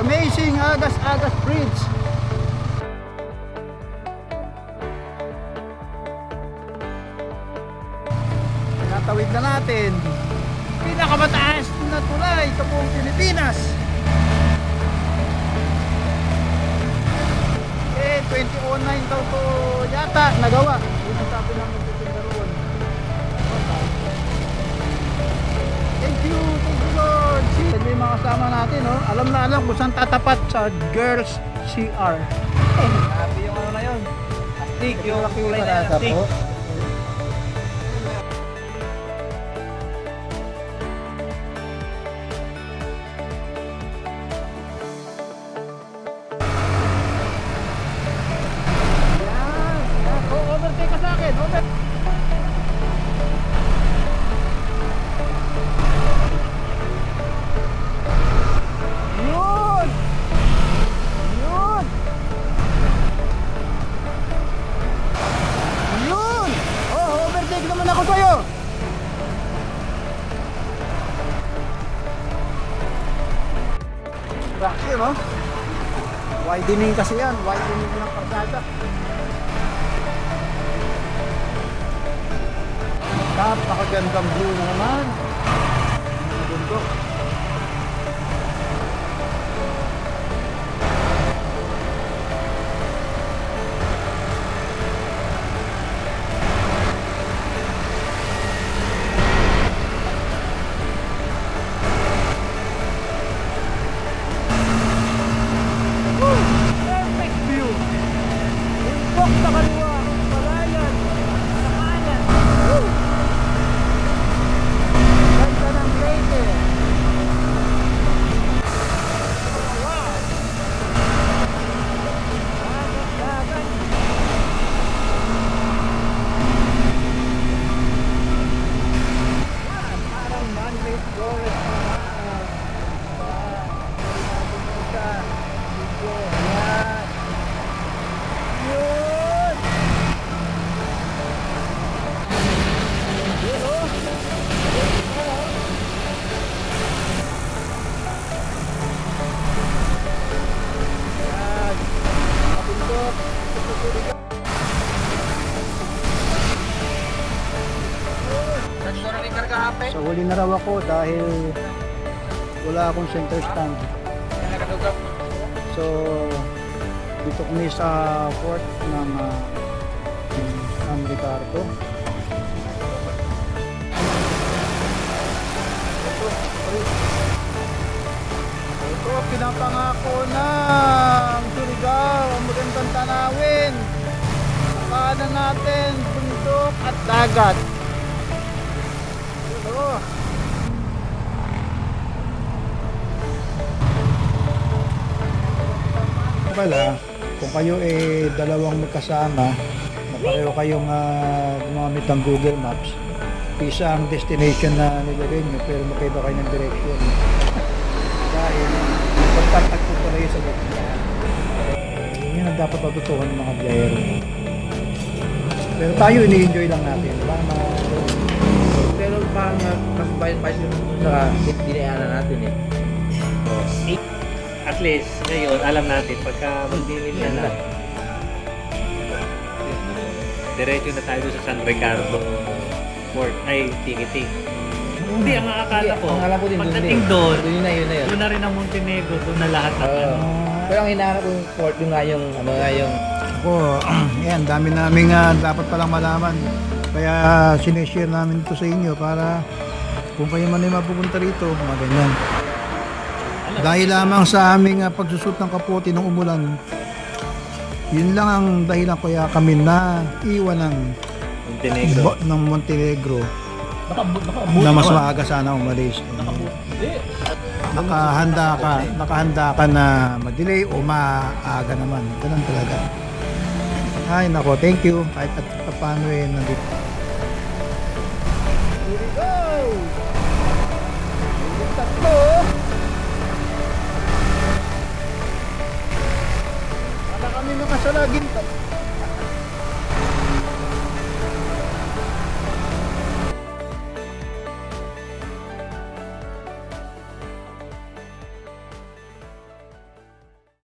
amazing Agas-Agas Bridge. Natawid na natin pinakamataas na tulay sa buong Pilipinas. 2009 daw to yata nagawa. Yun ang sabi ng magtitindaron. Thank you Lord. Yan yung mga kasama natin, no? Alam na alam kung saan tatapat sa Girls CR. Sabi yung ano na yun. Astig, yung kulay na astig. Overtake ka sa akin. Yun! Yun! Yun! Oh, overtake naman ako sa'yo. Grabe, no? Widening kasi yan. Widening ng karsada. Napakagandang view na naman. Mga bundok. Perfect view. Bundok sa kaliwa. Palayan. Sa kanan. Ganda ng Leyte. Wow! Dagat-dagat. Yan, parang man-made forest na yan. Yun! Yun, oh! Yan. Mabundok. Nagsunan yung kargahape. So huli na raw ako dahil wala akong center stand. Nakatugap. So dito kami sa port ng San Ricardo. Ito, pinapangako ng Surigao, ang magandang tanawin. Kanan natin, bundok at dagat. Ito. Pala, kung kayo dalawang magkasama, na pareho kayong gumamit ng Google Maps, isa ang destination na nilagay nyo pero magkaiba kayo ng direction. Dahil pagtatagpo pa kayo sa gitna. Yun ang dapat matutuhan ng mga biyahero. Pero tayo ini-enjoy lang natin. Pero parang mas bayan-bayan yung sa dinayana natin eh. At least, ngayon, alam natin, pagka magdilim na diretso na tayo sa San Ricardo Port, ay Tikiting. Hindi, ang akala ko, pagdating doon, Yun na yun. doon na rin ang Montenegro, doon na lahat ng ano. Pero ang hinahanap ko yung port, yung nga yung, ano nga yung... Yan, dami namin dapat palang malaman. Kaya sineshare namin ito sa inyo para kung kayo man ay mapupunta rito, mga ganyan. Dahil lamang sa aming pagsusot ng kapote ng umulan, yun lang ang dahilan kaya kami na iwan ng Montenegro na mas maaga sana umalis. Nakahanda ka na ma-delay o maaga naman. Ganun talaga. Ay nako, thank you. Kahit paano nandito.